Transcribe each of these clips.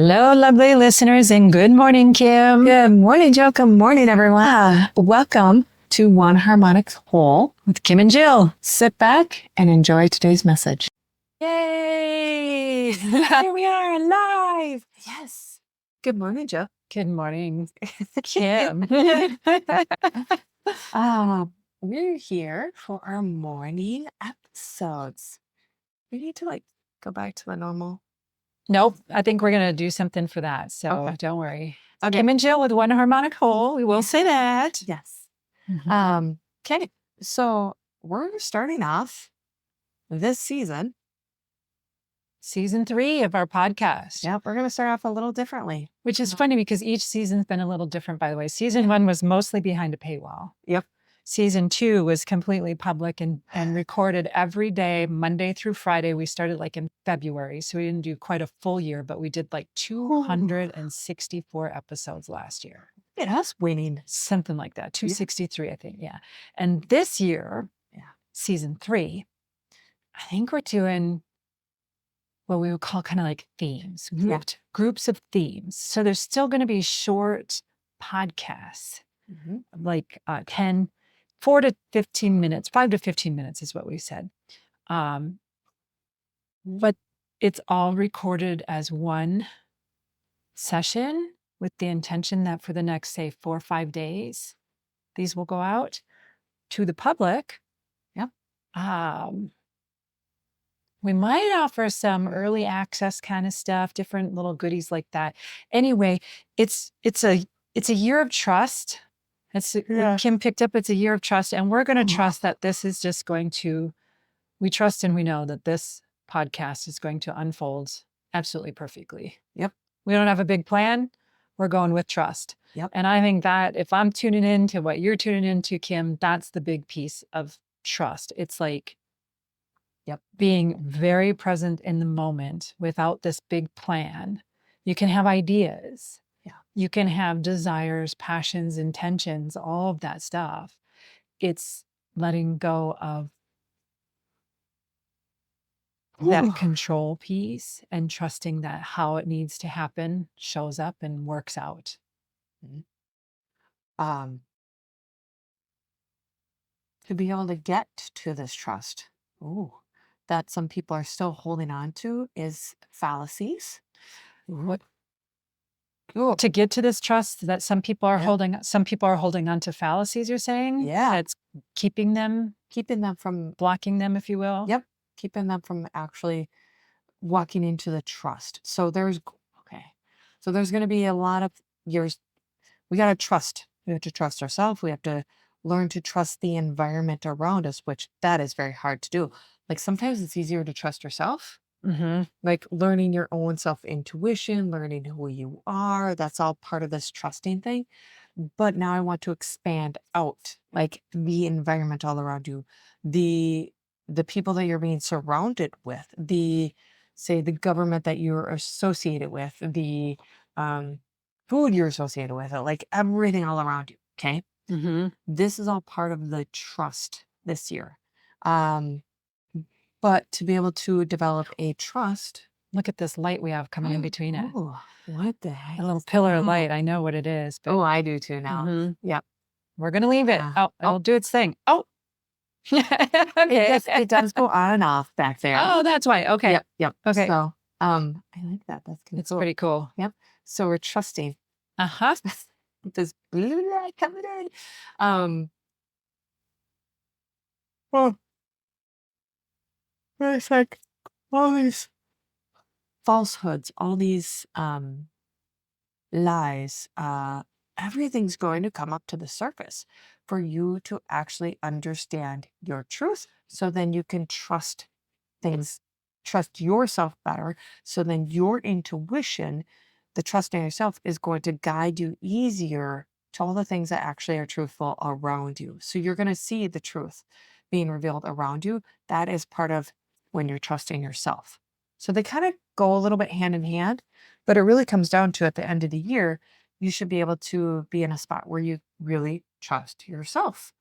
Hello, lovely listeners, and good morning, Kim. Good morning, Joe. Good morning, everyone. Welcome to One Harmonic Whole With Kim and Jill. Sit back and enjoy today's message. Yay! Here we are live. Yes. Good morning, Joe. Good morning, Kim. We're here for our morning episodes. We need to go back to the normal. Nope, I think we're going to do something for that, so Okay. don't worry. Okay. Kim and Jill with One Harmonic Whole. We will say that. Yes. Mhm. Okay. So we're starting off this season. Season 3 of our podcast. Yep. We're going to start off a little differently. Which is funny because each season's been a little different, by the way. Season 1 was mostly behind a paywall. Yep. Season 2 was completely public and recorded every day, Monday through Friday. We started in February, so we didn't do quite a full year, but we did 264 episodes last year. Look at us winning. Something like that, 263, I think, yeah. And this year, season 3, I think we're doing what we would call kind of themes, groups of themes. So there's still going to be short podcasts, 4 to 15 minutes, 5 to 15 minutes is what we said. But it's all recorded as one session with the intention that for the next, say, 4 or 5 days, these will go out to the public. Yep. We might offer some early access kind of stuff, different little goodies like that. Anyway, it's a year of trust. Kim picked up, it's a year of trust, and we're going to trust that this is just going to, we trust and we know that this podcast is going to unfold absolutely perfectly. Yep. We don't have a big plan. We're going with trust. Yep. And I think that if I'm tuning in to what you're tuning into, Kim, that's the big piece of trust. It's being very present in the moment without this big plan. You can have ideas. Yeah. You can have desires, passions, intentions, all of that stuff. It's letting go of that control piece and trusting that how it needs to happen shows up and works out. To be able to get to this trust that some people are still holding on to is fallacies. What? To get to this trust that some people are holding on to fallacies, you're saying? Yeah. It's keeping them from blocking them, if you will. Yep. Keeping them from actually walking into the trust. So there's going to be a lot of years. We got to trust. We have to trust ourselves. We have to learn to trust the environment around us, which that is very hard to do. Sometimes it's easier to trust yourself. Learning your own self intuition, learning who you are. That's all part of this trusting thing. But now I want to expand out, the environment all around you, the people that you're being surrounded with, the government that you're associated with, the food you're associated with, everything all around you. Okay. This is all part of the trust this year. But to be able to develop a trust. Look at this light we have coming in between it. Oh, what the heck? A little pillar of light. I know what it is. But I do too now. Yep. We're going to leave it. It'll do its thing. Oh. Yes, it does go on and off back there. Oh, that's why. Okay. Yep. Okay. So, I like that. That's it's cool. Pretty cool. Yep. So we're trusting. This blue light coming in. Well, it's all these falsehoods, all these lies, everything's going to come up to the surface for you to actually understand your truth. So then you can trust yourself better. So then your intuition, the trust in yourself, is going to guide you easier to all the things that actually are truthful around you. So you're going to see the truth being revealed around you. That is part of when you're trusting yourself. So they kind of go a little bit hand in hand, but it really comes down to at the end of the year, you should be able to be in a spot where you really trust yourself.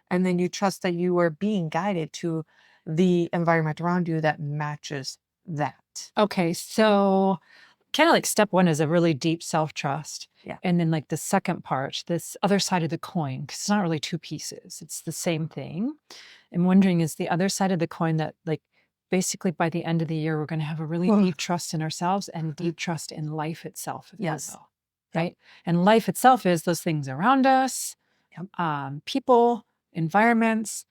And then you trust that you are being guided to the environment around you that matches that. Okay. So kind of like step one is a really deep self-trust. Yeah. And then like the second part, this other side of the coin, because it's not really two pieces, it's the same thing. I'm wondering, is the other side of the coin that like basically by the end of the year, we're going to have a really deep trust in ourselves and deep trust in life itself. If you will, right? And life itself is those things around us, people, environments.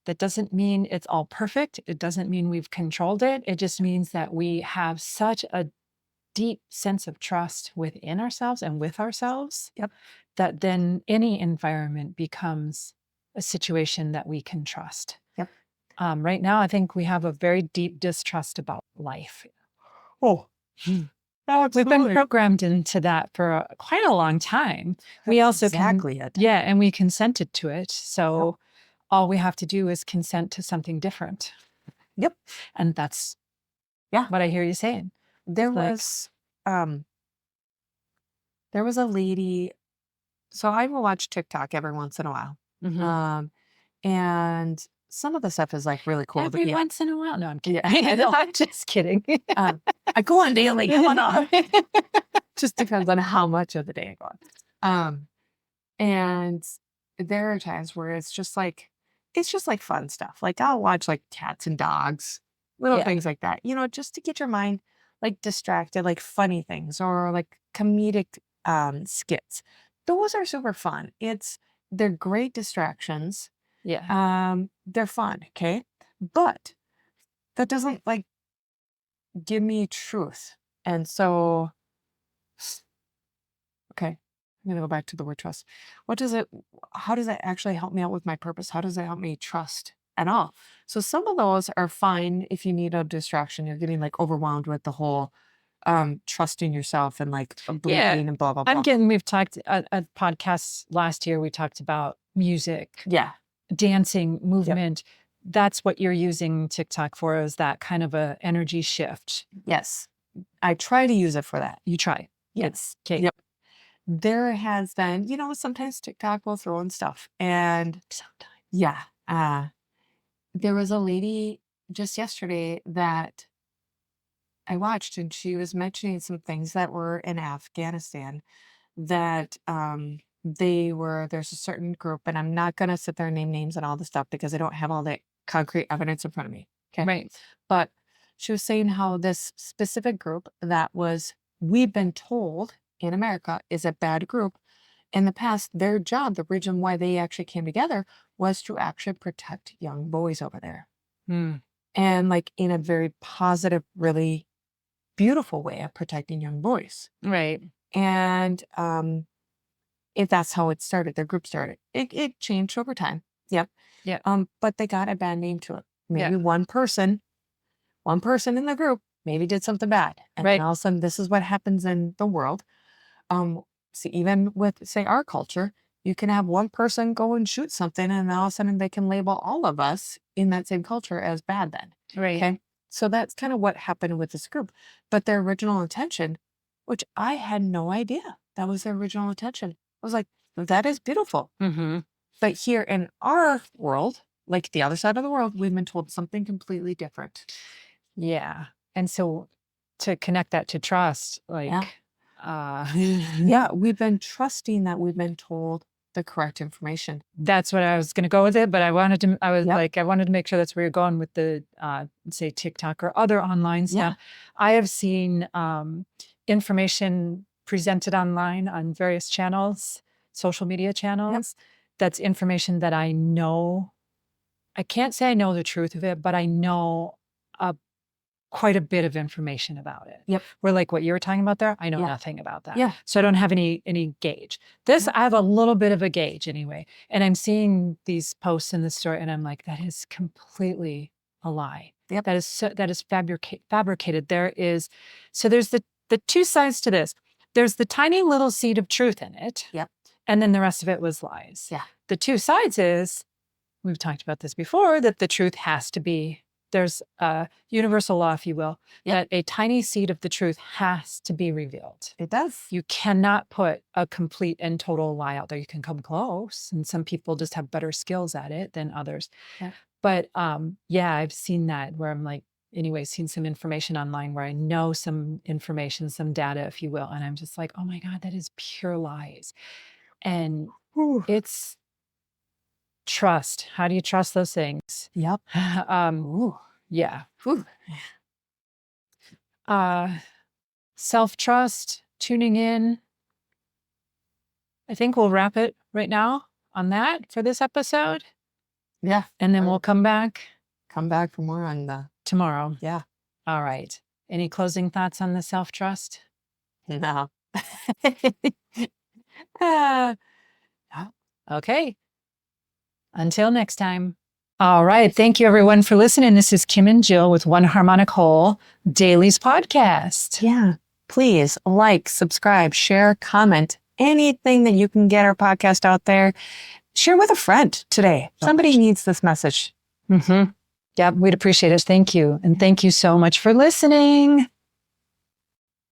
That doesn't mean it's all perfect. It doesn't mean we've controlled it. It just means that we have such a deep sense of trust within ourselves and with ourselves that then any environment becomes a situation that we can trust. Right now, I think we have a very deep distrust about life. We've been programmed into that for quite a long time. We also and we consented to it. So all we have to do is consent to something different. And that's what I hear you saying. There was a lady. So I will watch TikTok every once in a while. And some of the stuff is like really cool. Every once in a while. No, I'm kidding. I'm just kidding. I go on daily. Just depends on how much of the day I go on. And there are times where it's just like fun stuff. Like I'll watch like cats and dogs, little things like that, just to get your mind like distracted, like funny things or like comedic skits. Those are super fun. They're great distractions. They're fun. Okay. But that doesn't like give me truth. And so, okay, I'm going to go back to the word trust. How does that actually help me out with my purpose? How does that help me trust at all? So some of those are fine if you need a distraction. You're getting like overwhelmed with the whole trusting yourself and like believing and blah, blah, blah. We've talked at podcasts last year, we talked about music, dancing, movement. That's what you're using TikTok for, is that kind of a energy shift. Yes. I try to use it for that. You try. Yes. Okay. Yep. There has been, sometimes TikTok will throw in stuff. And sometimes, there was a lady just yesterday that I watched, and she was mentioning some things that were in Afghanistan that there's a certain group, and I'm not going to sit there and name names and all the stuff because I don't have all the concrete evidence in front of me. Okay. Right. But she was saying how this specific group we've been told in America is a bad group. In the past, their job, the reason why they actually came together was to actually protect young boys over there. And like in a very positive, really beautiful way of protecting young boys. Right. And if that's how it started, their group started. It changed over time. But they got a bad name to it. Maybe one person in the group maybe did something bad. And then all of a sudden, this is what happens in the world. So even with, say, our culture, you can have one person go and shoot something, and all of a sudden they can label all of us in that same culture as bad then. Right. Okay. So that's kind of what happened with this group. But their original intention, which I had no idea that was their original intention. I was like, that is beautiful. But here in our world, like the other side of the world, we've been told something completely different. Yeah. And so to connect that to trust, like, we've been trusting that we've been told the correct information. That's what I was going to go with it. But I wanted to make sure that's where you're going with the, say, TikTok or other online stuff. I have seen information presented online on various channels, social media channels. That's information that I know. I can't say I know the truth of it, but I know quite a bit of information about it. Where like what you were talking about there, I know nothing about that. So I don't have any gauge. This, I have a little bit of a gauge anyway. And I'm seeing these posts in the story and I'm like, that is completely a lie. That is fabricated. There's the two sides to this. There's the tiny little seed of truth in it. And then the rest of it was lies. The two sides is, we've talked about this before, that the truth has to be, there's a universal law, if you will, that a tiny seed of the truth has to be revealed. It does. You cannot put a complete and total lie out there. You can come close, and some people just have better skills at it than others. But I've seen that where I'm like, anyway, seen some information online where I know some information, some data, if you will. And I'm just like, oh my God, that is pure lies. And it's trust. How do you trust those things? Yep. Yeah. Self-trust, tuning in. I think we'll wrap it right now on that for this episode. Yeah. And then we'll come back for more on the tomorrow. Yeah. All right. Any closing thoughts on the self-trust? No. Okay. Until next time. All right. Thank you, everyone, for listening. This is Kim and Jill with One Harmonic Whole Dailies Podcast. Yeah. Please like, subscribe, share, comment, anything that you can get our podcast out there. Share with a friend today. Somebody needs this message. Yeah, we'd appreciate it. Thank you. And thank you so much for listening.